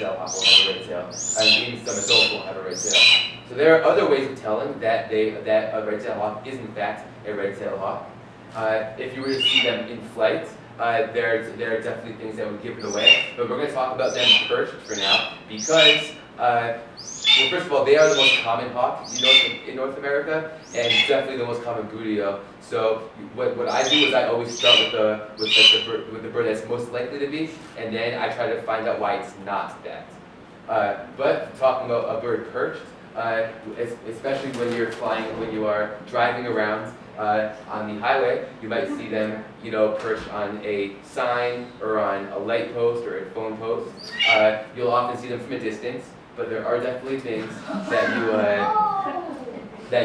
red-tailed hawk will have a red tail, and even some adults will have a red tail. So there are other ways of telling that a red-tailed hawk is in fact a red-tailed hawk. If you were to see them in flight, there are definitely things that would give it away, but we're going to talk about them perched for now because, well, first of all, they are the most common hawk in North America, and definitely the most common boodio. So what I do is I always start with the bird that's most likely to be, and then I try to find out why it's not that. But talking about a bird perched, especially when you're flying, when you are driving around on the highway, you might see them, perched on a sign or on a light post or a phone post. You'll often see them from a distance, but there are definitely things that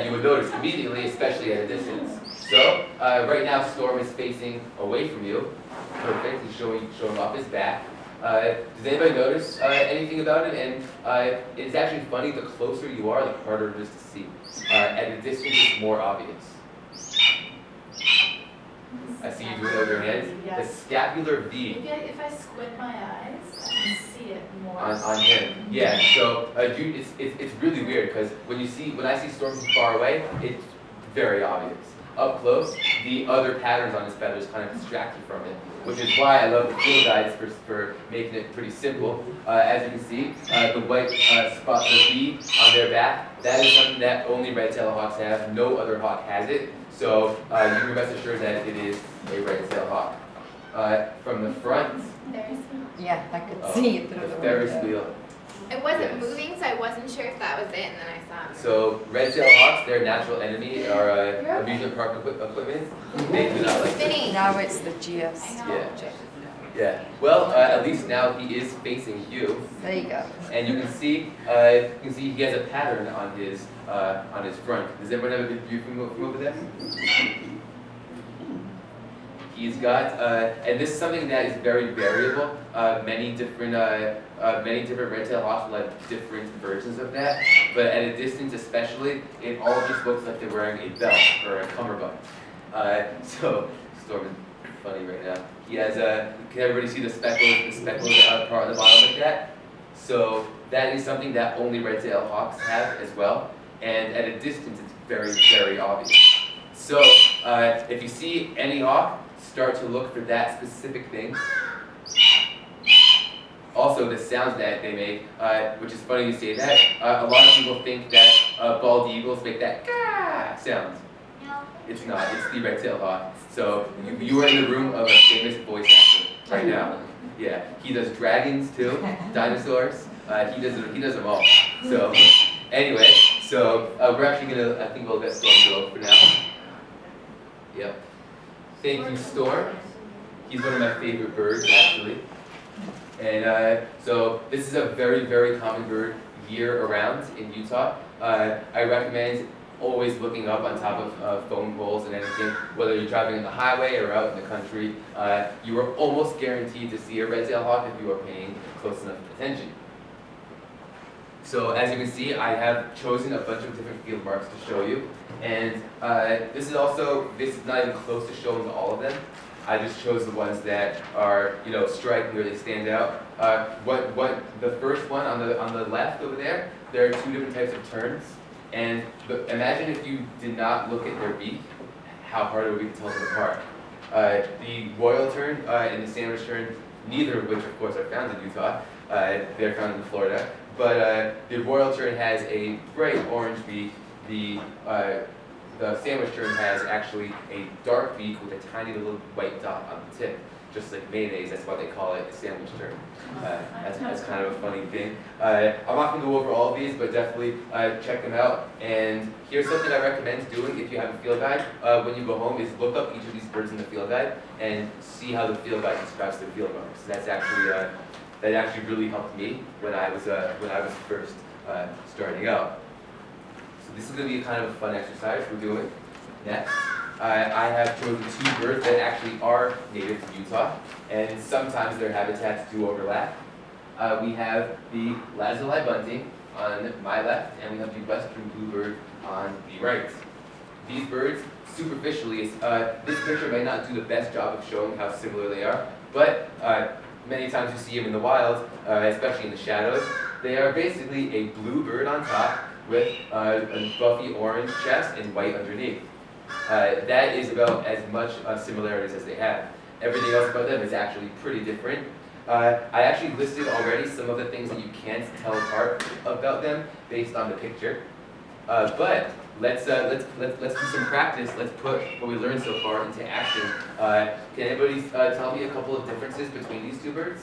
you would notice immediately, especially at a distance. So right now, Storm is facing away from you. Perfect. He's showing off his back. Does anybody notice anything about it? And it's actually funny, the closer you are, the harder it is to see. At a distance, it's more obvious. I see you doing it with your hands. Yes. The scapular V. Maybe if I squint my eyes, I can see it more. On him. Yeah, so it's really weird because when I see Storm from far away, it's very obvious. Up close, the other patterns on his feathers kind of distract you from it, which is why I love the field guides for making it pretty simple. As you can see, the white spot, the V on their back, that is something that only red-tailed hawks have. No other hawk has it, so you can rest assured that it is a red-tailed hawk. From the front, Yeah, I could see it through the the Ferris window. wheel. It wasn't Yes. moving, so I wasn't sure if that was it, and then I saw it. So red-tailed hawks, their natural enemy are amusement park equipment. They do not like them. Spinning. Now it's the GS. I know. Yeah. Yeah. Well, at least now he is facing you, There you go. and you can see he has a pattern on his front. Does everyone have a view from over there? He's got, and this is something that is very variable. Many different red-tailed hawks will have different versions of that. But at a distance, especially, it all just looks like they're wearing a belt or a cummerbund. So Storm is funny right now. He has can everybody see the speckled part on the bottom like that? So that is something that only red-tailed hawks have as well. And at a distance, it's very, very obvious. So if you see any hawk, start to look for that specific thing. Also, the sounds that they make, which is funny you say that. A lot of people think that bald eagles make that "gah" sound. It's not. It's the red-tailed hawk. So you are in the room of a famous voice actor right now. Yeah, he does dragons too, dinosaurs. He does them all. So anyway, we're actually gonna. I think we'll let Storm go for now. Yep. Thank you, Storm. He's one of my favorite birds, actually. And so this is a very, very common bird year-round in Utah. I recommend always looking up on top of phone poles and anything, whether you're driving on the highway or out in the country. You are almost guaranteed to see a red-tailed hawk if you are paying close enough attention. So as you can see, I have chosen a bunch of different field marks to show you. And this is not even close to showing all of them. I just chose the ones that are, striking or they stand out. The first one on the left over there, there are two different types of terns. And imagine if you did not look at their beak, how hard it would be to tell them apart. The royal tern and the sandwich tern, neither of which, of course, are found in Utah. They're found in Florida. But the royal tern has a bright orange beak. The sandwich tern has actually a dark beak with a tiny little white dot on the tip, just like mayonnaise. That's why they call it a sandwich tern. That's kind of a funny thing. I'm not going to go over all of these, but definitely check them out. And here's something I recommend doing if you have a field guide when you go home: is look up each of these birds in the field guide and see how the field guide describes their field marks. That actually really helped me when I was first starting out. So this is going to be kind of a fun exercise we're doing. Next, I have chosen two birds that actually are native to Utah, and sometimes their habitats do overlap. We have the lazuli bunting on my left, and we have the western bluebird on the right. These birds, superficially, this picture may not do the best job of showing how similar they are, but many times you see them in the wild, especially in the shadows. They are basically a blue bird on top with a buffy orange chest and white underneath. That is about as much similarities as they have. Everything else about them is actually pretty different. I actually listed already some of the things that you can't tell apart about them based on the picture. But let's do some practice. Let's put what we learned so far into action. Can anybody tell me a couple of differences between these two birds?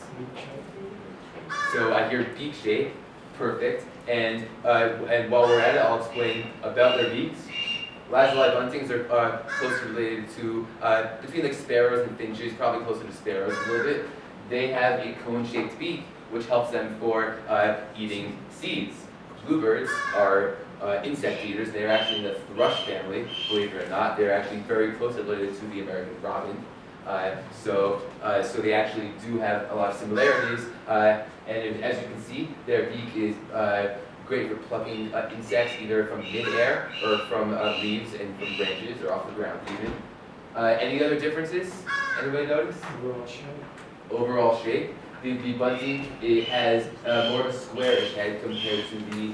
So I hear beak shape, perfect. And while we're at it, I'll explain about their beaks. Lazuli buntings are closely related to, between like sparrows and finches, probably closer to sparrows a little bit. They have a cone-shaped beak, which helps them for eating seeds. Bluebirds are insect eaters. They're actually in the thrush family, believe it or not. They're actually very closely related to the American robin. So they actually do have a lot of similarities. And as you can see, their beak is great for plucking insects either from mid-air or from leaves and from branches or off the ground even. Any other differences? Anybody notice? Overall shape. The bunting, it has more of a squarish head compared to the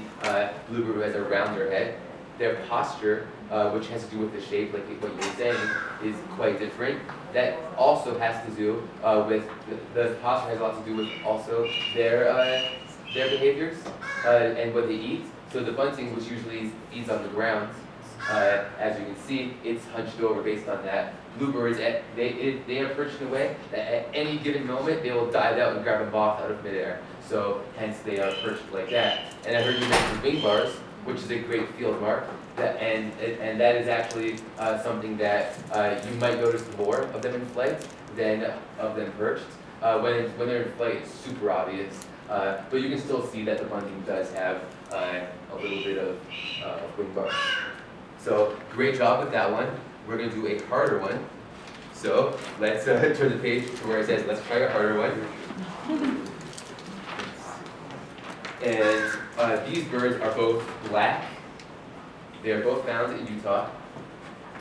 bluebird who has a rounder head. Their posture, which has to do with the shape, like what you were saying, is quite different. That also has to do with, the posture has a lot to do with also their behaviors and what they eat. So the bunting, which usually feeds on the ground, as you can see, it's hunched over based on that. Bluebirds, they are perched in a way that at any given moment they will dive out and grab a moth out of midair. So hence they are perched like that. And I heard you mention wing bars, which is a great field mark. And that is actually something that you might notice more of them in flight than of them perched. When they're in flight, it's super obvious. But you can still see that the bunting does have a little bit of wing bars. So great job with that one. We're going to do a harder one. So let's turn the page to where it says, let's try a harder one. And these birds are both black. They are both found in Utah.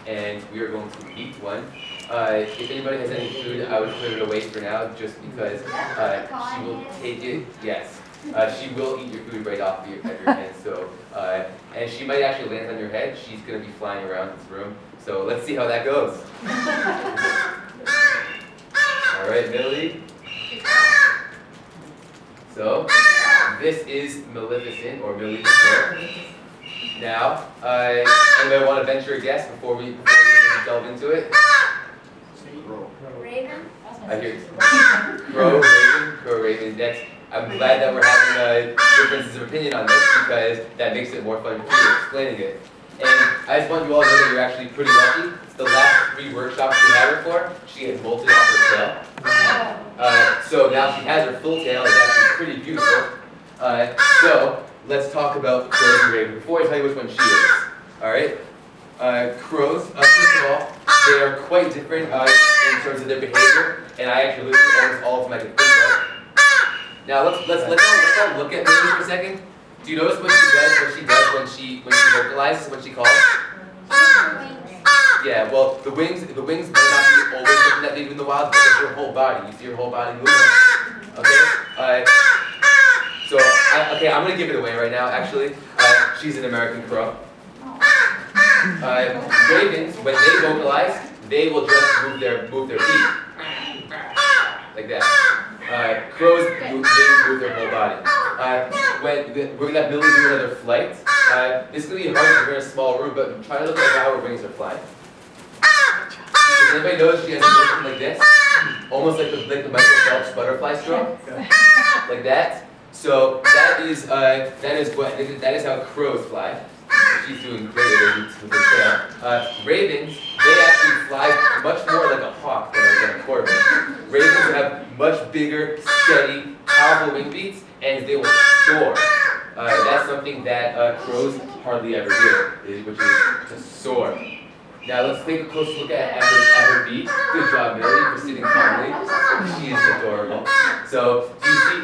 And we are going to eat one. If anybody has any food, I would put it away for now, just because she will take it. Yes, she will eat your food right off of your head. So, and she might actually land on your head. She's going to be flying around this room. So let's see how that goes. All right, Millie. So this is Maleficent, or Millie the Bear. Now, anybody want to venture a guess before we delve into it? Raven? I hear crow, raven. Next, I'm glad that we're having differences of opinion on this because that makes it more fun for you explaining it. And I just want you all to know that you're actually pretty lucky. The last 3 workshops we had her for, she had molted off her tail. So now she has her full tail. It's actually pretty beautiful. So let's talk about crows and raven before I tell you which one she is. All right. Crows, first of all, they are quite different in terms of their behavior, and I actually listed almost all of them I can think of. Now let's all look at Millie for a second. Do you notice what she does when she vocalizes, when she calls? Yeah, well, the wings might not be always something that they do in the wild, but it's her whole body. You see her whole body moving. Okay. I'm gonna give it away right now. Actually, she's an American crow. Ravens, when they vocalize, they will just move their feet like that. Crows they move their whole body. We're gonna have Millie do another flight. This is gonna be hard because we're in a small room, but try to look at how her wings are flying. Does anybody notice she has a motion like this? Almost like the Michael Phelps butterfly stroke, like that. So that is how crows fly. She's doing great with her tail. Ravens, they actually fly much more like a hawk than a corvid. Ravens have much bigger, steady, powerful wing beats, and they will soar. That's something that crows hardly ever do, which is to soar. Now let's take a close look at her beak. Good job, Millie, for sitting calmly. She is adorable. So,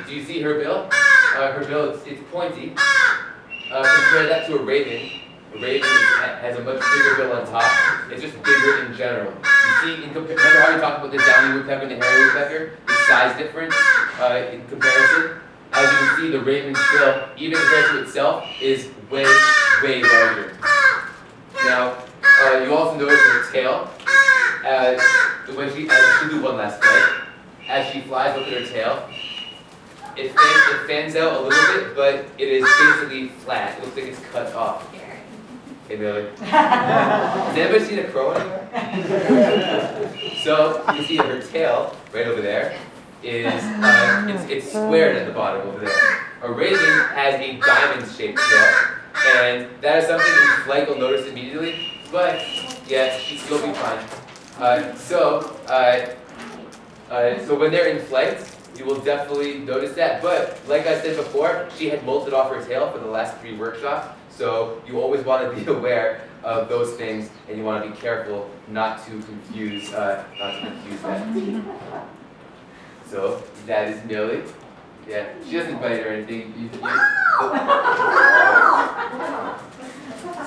do you see her bill? Her bill, it's pointy. Compare that to a raven. A raven has a much bigger bill on top. It's just bigger in general. You see, remember how we talked about the downy woodpecker and the hairy woodpecker? The size difference? in comparison. As you can see, the raven's bill, even compared to itself, is way, way larger. Now, you also notice her tail. When she'll do one last flight. As she flies, look at her tail. It fans out a little bit, but it is basically flat. It looks like it's cut off. Hey, Millie. Has anybody seen a crow anywhere? So, you can see that her tail, right over there, is it's squared at the bottom over there. A raven has a diamond-shaped tail, and that is something in flight you'll notice immediately. But yeah, you'll be fine. So when they're in flight, you will definitely notice that. But like I said before, she had molted off her tail for the last 3 workshops. So you always want to be aware of those things, and you want to be careful not to confuse that. So that is Millie. Yeah, she doesn't bite or anything.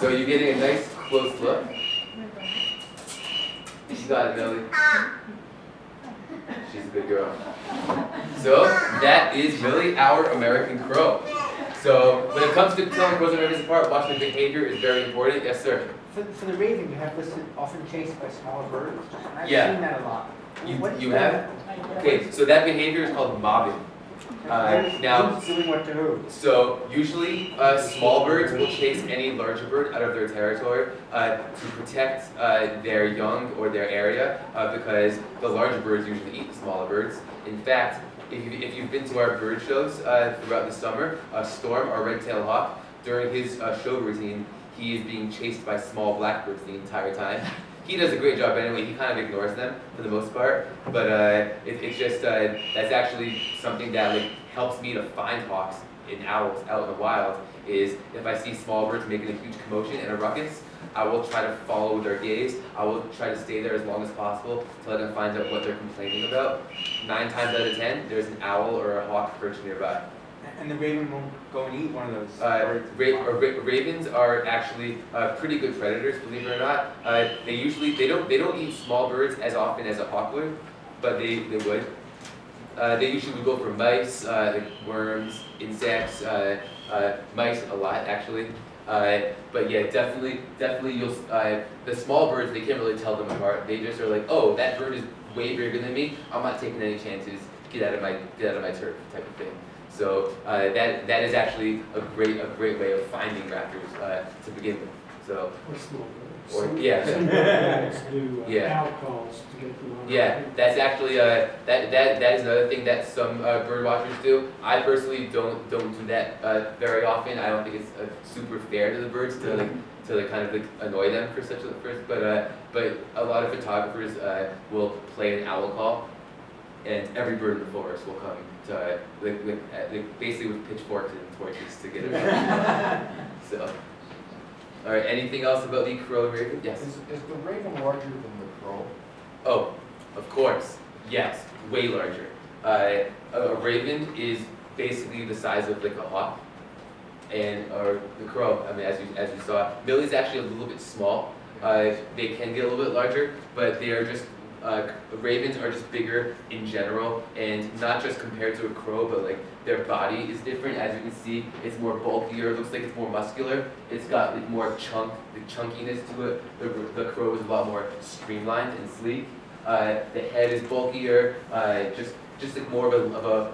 So you're getting a nice close look. You got it, Millie. She's a good girl. So that is Millie, our American crow. So when it comes to telling crows and ravens apart, watching their behavior is very important. Yes, sir. For the raven, you have listed often chased by smaller birds. I've Yeah. seen that a lot. You have? Okay, so that behavior is called mobbing. Now, who's doing what to who? so usually small birds will chase any larger bird out of their territory to protect their young or their area because the larger birds usually eat the smaller birds. In fact, if you've been to our bird shows throughout the summer, Storm, our red-tailed hawk, during his show routine, he is being chased by small blackbirds the entire time. He does a great job anyway. He kind of ignores them for the most part, but it's just that's actually something that like helps me to find hawks and owls out in the wild. Is if I see small birds making a huge commotion and a ruckus, I will try to follow their gaze. I will try to stay there as long as possible till I can find out what they're complaining about. 9 times out of 10, there's an owl or a hawk perched nearby. And the raven won't go and eat one of those birds. Ravens are actually pretty good predators, believe it or not. They don't eat small birds as often as a hawk would, but they would. They usually would go for mice, like worms, insects, mice a lot actually. But yeah, definitely you'll the small birds, they can't really tell them apart. They just are like, oh, that bird is way bigger than me. I'm not taking any chances. Get out of my turf type of thing. So that is actually a great way of finding raptors to begin with. So Or small birds. or yeah. Some birds do Yeah. owl calls to get them on. Yeah, that's actually that is another thing that some bird watchers do. I personally don't do that very often. I don't think it's super fair to the birds to kind of annoy them for such a first. But a lot of photographers will play an owl call, and every bird in the forest will come to basically with pitchforks and torches to get it. So. All right. Anything else about the crow and raven? Yes. Is the raven larger than the crow? Oh, of course. Yes, way larger. A raven is basically the size of like a hawk, or the crow. I mean, as you saw, Millie's actually a little bit small. They can get a little bit larger, but they are just. Ravens are just bigger in general, and not just compared to a crow, but like their body is different. As you can see, it's more bulkier. It looks like it's more muscular. It's got like, more chunkiness to it. The crow is a lot more streamlined and sleek. The head is bulkier. Just like more of a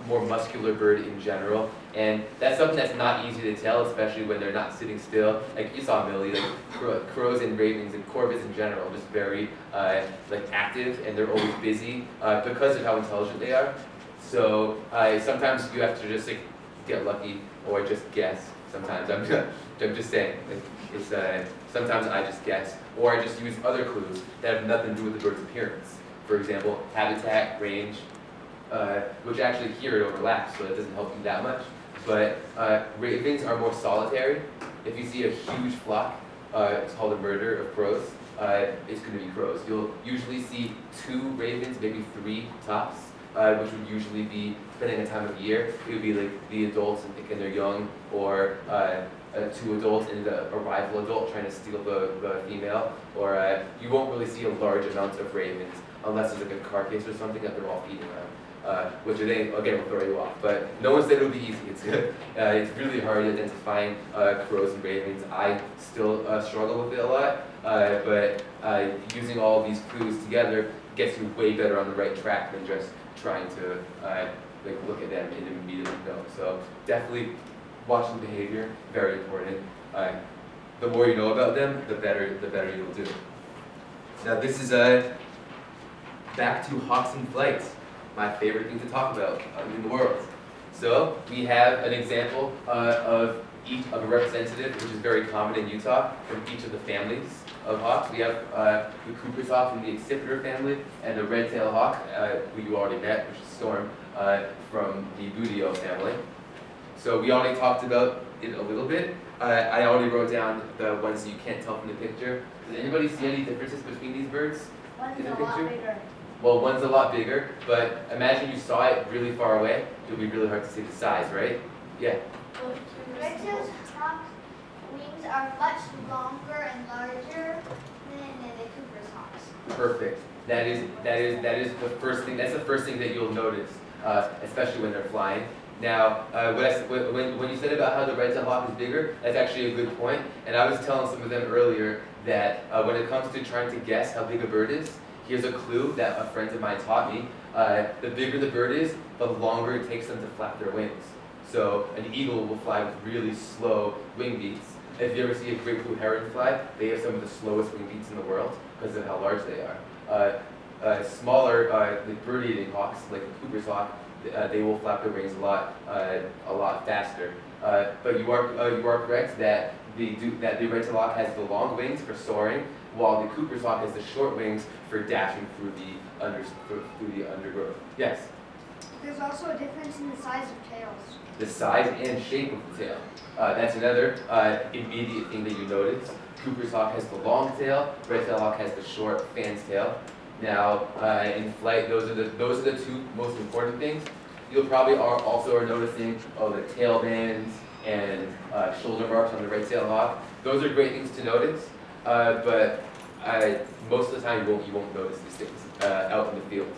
more muscular bird in general, and that's something that's not easy to tell, especially when they're not sitting still. Like you saw Millie, like crows and ravens and corvids in general, just very like active, and they're always busy because of how intelligent they are. So sometimes you have to just like get lucky or just guess. Sometimes I'm just saying, like it's sometimes I just guess, or I just use other clues that have nothing to do with the bird's appearance. For example, habitat, range. Which actually here it overlaps, so it doesn't help you that much. But ravens are more solitary. If you see a huge flock, it's called a murder of crows. It's going to be crows. You'll usually see 2 ravens, maybe 3 tops, which would usually be, depending on the time of year, it would be like the adults and their young, or 2 adults and a rival adult trying to steal the female. Or you won't really see a large amount of ravens unless there's like a carcass or something that they're all feeding on. which again will throw you off. But no one said it would be easy. It's really hard identifying crows and ravens. I still struggle with it a lot, but using all these clues together gets you way better on the right track than just trying to look at them and immediately know. So definitely watching behavior, very important. The more you know about them, the better you'll do. Now this is back to hawks in flight, my favorite thing to talk about in the world. So we have an example of a representative, which is very common in Utah, from each of the families of hawks. We have the Cooper's hawk from the Accipiter family, and the red-tailed hawk, who you already met, which is Storm, from the Buteo family. So we already talked about it a little bit. I already wrote down the ones that you can't tell from the picture. Does anybody see any differences between these birds? One's In the a lot picture? bigger. Well, one's a lot bigger, but imagine you saw it really far away. It would be really hard to see the size, right? Yeah. Red-tailed hawk's wings are much longer and larger than the Cooper's hawks. Perfect. That is the first thing. That's the first thing that you'll notice, especially when they're flying. Now, when you said about how the red-tailed hawk is bigger, that's actually a good point. And I was telling some of them earlier that when it comes to trying to guess how big a bird is, here's a clue that a friend of mine taught me. The bigger the bird is, the longer it takes them to flap their wings. So an eagle will fly with really slow wing beats. If you ever see a great blue heron fly, they have some of the slowest wing beats in the world because of how large they are. Smaller, the bird-eating hawks, like the Cooper's hawk, they will flap their wings a lot faster. But you are correct that the red-tailed hawk has the long wings for soaring, while the Cooper's hawk has the short wings for dashing through the undergrowth. Yes. There's also a difference in the size of tails. The size and shape of the tail. That's another immediate thing that you notice. Cooper's hawk has the long tail. Red-tailed hawk has the short fan's tail. Now, in flight, those are the two most important things. You'll probably also are noticing the tail bands and shoulder marks on the red-tailed hawk. Those are great things to notice, but most of the time you won't notice these things out in the field.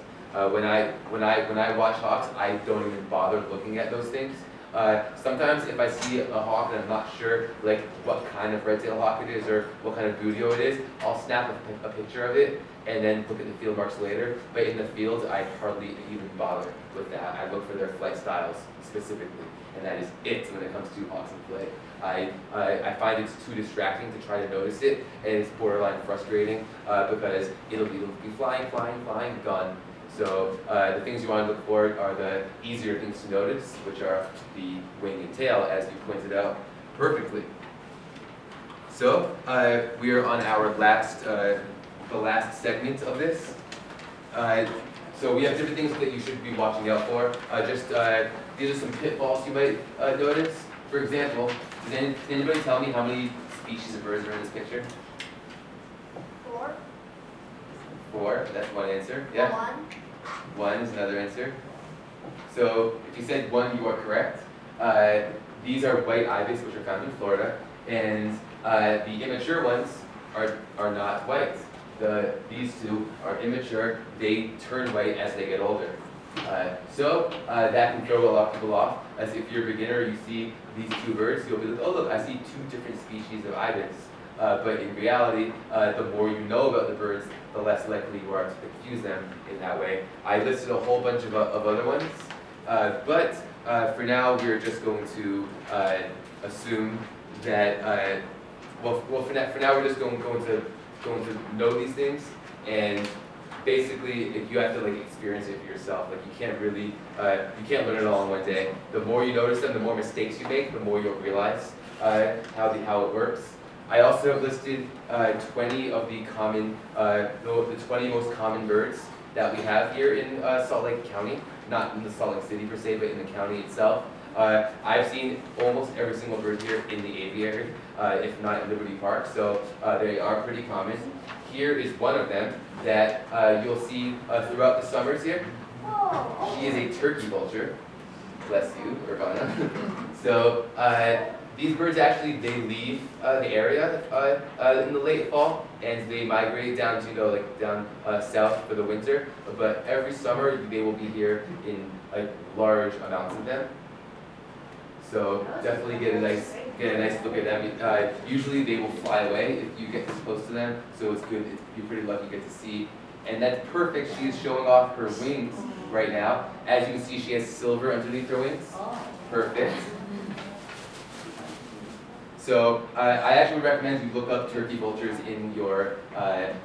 When I watch hawks, I don't even bother looking at those things. Sometimes if I see a hawk and I'm not sure what kind of red-tailed hawk it is or what kind of buteo it is, I'll snap a picture of it and then look at the field marks later. But in the field, I hardly even bother with that. I look for their flight styles specifically, and that is it when it comes to hawks in flight. I find it's too distracting to try to notice it, and it's borderline frustrating because it'll be flying, gone. So the things you want to look for are the easier things to notice, which are the wing and tail, as you pointed out perfectly. So we are on our the last segment of this. So we have different things that you should be watching out for. These are some pitfalls you might notice. For example, can anybody tell me how many species of birds are in this picture? 4. 4, that's one answer. Yeah. 1 is another answer. So if you said 1, you are correct. These are white ibis, which are found in Florida, and the immature ones are not white. These two are immature. They turn white as they get older. So that can throw a lot of people off. As if you're a beginner, you see these two birds, you'll be like, oh look, I see 2 different species of ibis. But in reality, the more you know about the birds, the less likely you are to confuse them in that way. I listed a whole bunch of other ones, but for now we're just going to assume that, for now we're just going to know these things, and basically if you have to experience it for yourself. You can't really, you can't learn it all in one day. The more you notice them, the more mistakes you make, the more you'll realize how it works. I also have listed 20 of the 20 most common birds that we have here in Salt Lake County, not in the Salt Lake City per se, but in the county itself. I've seen almost every single bird here in the aviary, if not in Liberty Park, so they are pretty common. Here is one of them that you'll see throughout the summers here. She is a turkey vulture. Bless you, Urbana. So these birds actually, they leave the area in the late fall, and they migrate down to down south for the winter. But every summer they will be here in large amounts of them. So definitely get a nice look at them. Usually they will fly away if you get this close to them, so it's good. You're pretty lucky to get to see. And that's perfect. She is showing off her wings right now. As you can see, she has silver underneath her wings. Perfect. So I actually recommend you look up turkey vultures in your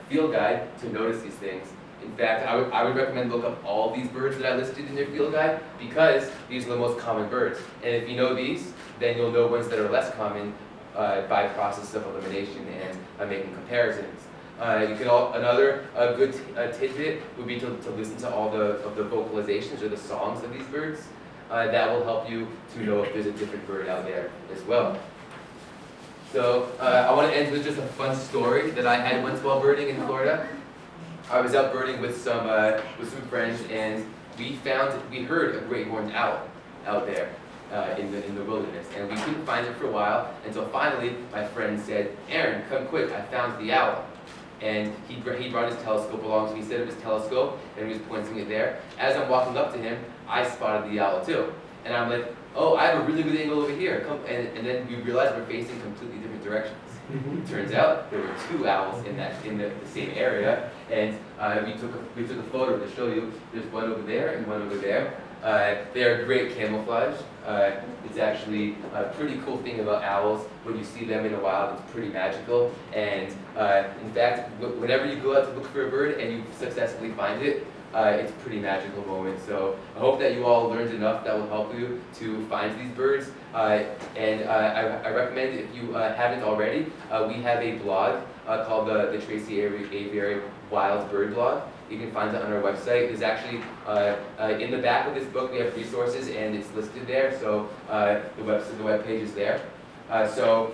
field guide to notice these things. In fact, I would recommend look up all these birds that I listed in your field guide because these are the most common birds. And if you know these, then you'll know ones that are less common by process of elimination and making comparisons. Another good tidbit would be to listen to all the vocalizations or the songs of these birds. That will help you to know if there's a different bird out there as well. So I want to end with just a fun story that I had once while birding in Florida. I was out birding with some friends, and we heard a great horned owl out there in the wilderness, and we couldn't find it for a while until finally my friend said, "Aaron, come quick! I found the owl." And he brought his telescope along, so he set up his telescope and he was pointing it there. As I'm walking up to him, I spotted the owl too, and I'm like, "Oh, I have a really good angle over here." And then we realized we're facing completely different directions. It turns out there were two owls in the same area, and we took a photo to show you. There's one over there and one over there. They are great camouflage. It's actually a pretty cool thing about owls. When you see them in the wild, it's pretty magical. And in fact, whenever you go out to look for a bird and you successfully find it, it's a pretty magical moment. So I hope that you all learned enough that will help you to find these birds. And I recommend, if you haven't already, we have a blog called the Tracy Aviary Wild Bird Blog. You can find it on our website. There's actually, in the back of this book, we have resources and it's listed there. So the web page is there. So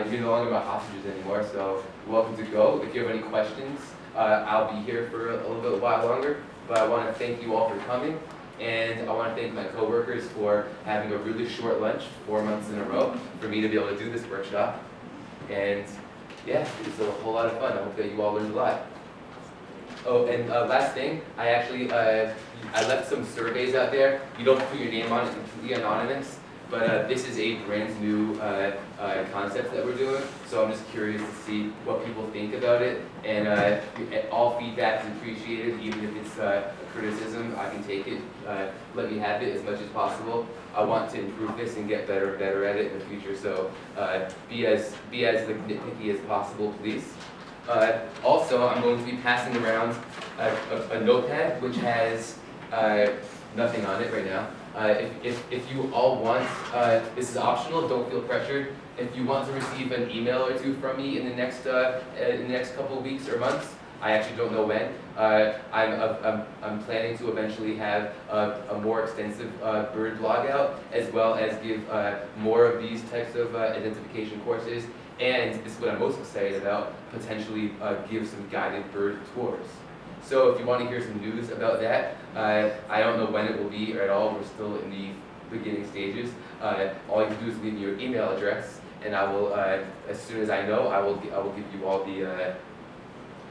you're no longer my hostages anymore, so you're welcome to go. If you have any questions, I'll be here for a little bit while longer. But I want to thank you all for coming, and I want to thank my coworkers for having a really short lunch 4 months in a row for me to be able to do this workshop. And yeah, it was a whole lot of fun. I hope that you all learned a lot. Oh, and last thing, I actually I left some surveys out there. You don't put your name on it, completely anonymous. But this is a brand new concept that we're doing, so I'm just curious to see what people think about it. And all feedback is appreciated, even if it's a criticism. I can take it. Let me have it as much as possible. I want to improve this and get better at it in the future. So be as nitpicky as possible, please. Also, I'm going to be passing around a notepad which has nothing on it right now. If you all want, this is optional, don't feel pressured. If you want to receive an email or two from me in the next couple of weeks or months, I actually don't know when. I'm planning to eventually have a more extensive bird blog out, as well as give more of these types of identification courses. And this is what I'm most excited about, potentially give some guided bird tours. So if you want to hear some news about that, I don't know when it will be at all. We're still in the beginning stages. All you can do is leave me your email address, and I will, as soon as I know, I will give you all the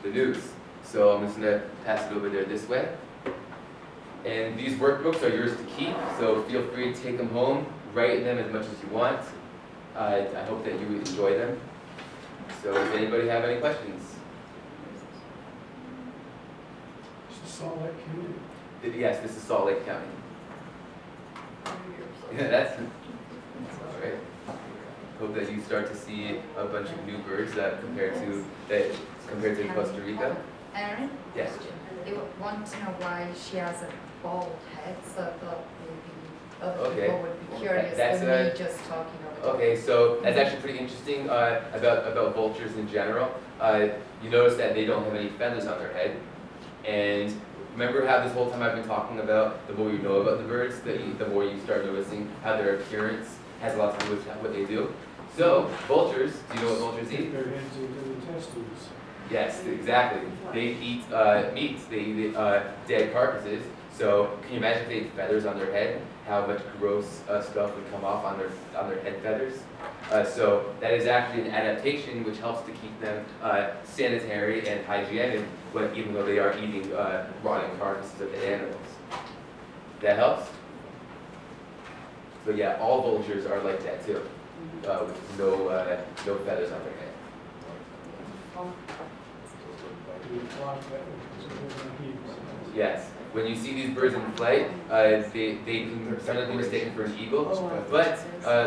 news. So I'm just gonna pass it over there this way. And these workbooks are yours to keep. So feel free to take them home, write them as much as you want. I hope that you enjoy them. So does anybody have any questions? Salt Lake County. Yes, this is Salt Lake County. Yeah, that's all right. Hope that you start to see a bunch of new birds compared to Costa Rica. Aaron? Yes. They want to know why she has a bald head, so I thought maybe other Okay. people would be curious That's than me just talking over Okay, so that's actually pretty interesting about vultures in general. You notice that they don't have any feathers on their head, and remember how this whole time I've been talking about the more you know about the birds, the more you start noticing how their appearance has a lot to do with what they do. So vultures, do you know what vultures eat? Their heads into the testes. Yes, exactly. They eat meat. They eat dead carcasses. So can you imagine if they had feathers on their head? how much gross stuff would come off on their head feathers. So that is actually an adaptation which helps to keep them sanitary and hygienic, even though they are eating rotting carcasses of the animals. That helps? So yeah, all vultures are like that too, with no feathers on their head. Yes, when you see these birds in flight, they can sometimes be mistaken for an eagle, but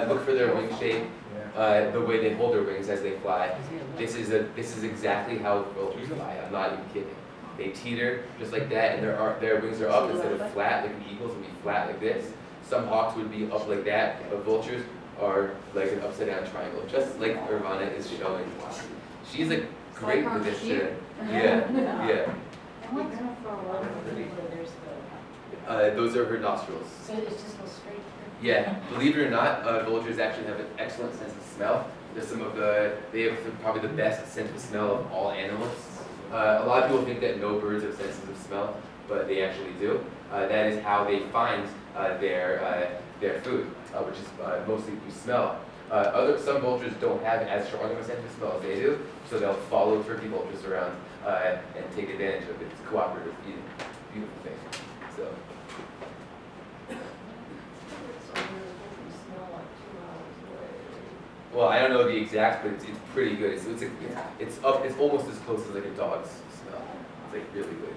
look for their wing shape, the way they hold their wings as they fly. This is exactly how vultures fly. I'm not even kidding. They teeter just like that, and their wings are up instead of flat. Like the eagles would be flat like this. Some hawks would be up like that, but vultures are like an upside down triangle, just like Irvana is showing. She's a great with this shit. Yeah, yeah. Those are her nostrils. So it just goes straight through? Yeah, believe it or not, vultures actually have an excellent sense of smell. They have probably the best sense of smell of all animals. A lot of people think that no birds have senses of smell, but they actually do. That is how they find their food, which is mostly through smell. Some vultures don't have as strong of a sense of smell as they do, so they'll follow turkey vultures around and take advantage of it. It's cooperative eating. Beautiful thing. So. Well, I don't know the exact, but it's pretty good. It's almost as close as like a dog's smell. It's like really good.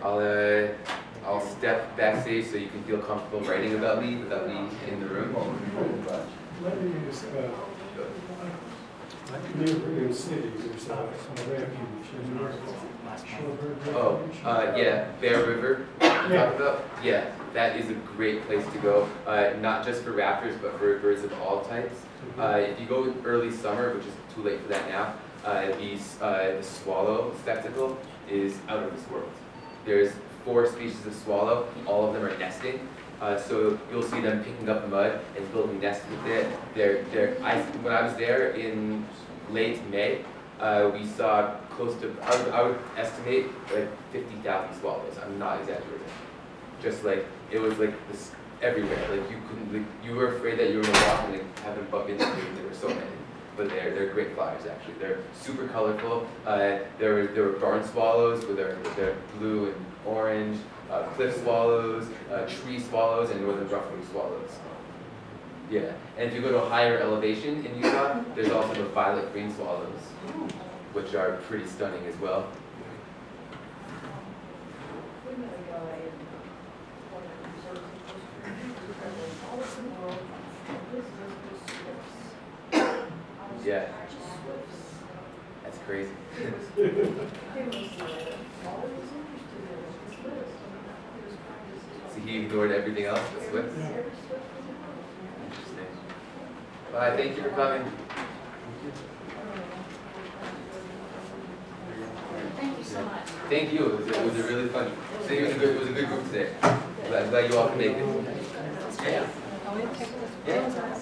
So. All right, I'll step backstage so you can feel comfortable writing about me without me in the room. Let me just, near Brigham City, there's a refuge. Oh, yeah, Bear River. Talk about? Yeah, that is a great place to go. Not just for raptors, but for birds of all types. If you go in early summer, which is too late for that now, the swallow spectacle is out of this world. There's 4 species of swallow. All of them are nesting. So you'll see them picking up mud and building nests with it. When I was there in late May, we saw close to, I would estimate like 50,000 swallows. I'm not exaggerating. Just like, it was like this everywhere. Like you were afraid that you were gonna walk and like, have them bump into you. There were so many. But they're great flyers actually. They're super colorful. There were barn swallows with their blue and orange, cliff swallows, tree swallows, and northern rough-winged swallows. Yeah, and if you go to a higher elevation in Utah, there's also the violet green swallows, which are pretty stunning as well. Yeah, that's crazy. So he ignored everything else, the Swifts? Interesting. Bye, thank you for coming. Thank you so much. Thank you, it was a really fun, it was a good group today. Glad you all can make it. Yeah. Oh, we have to take this. Yeah.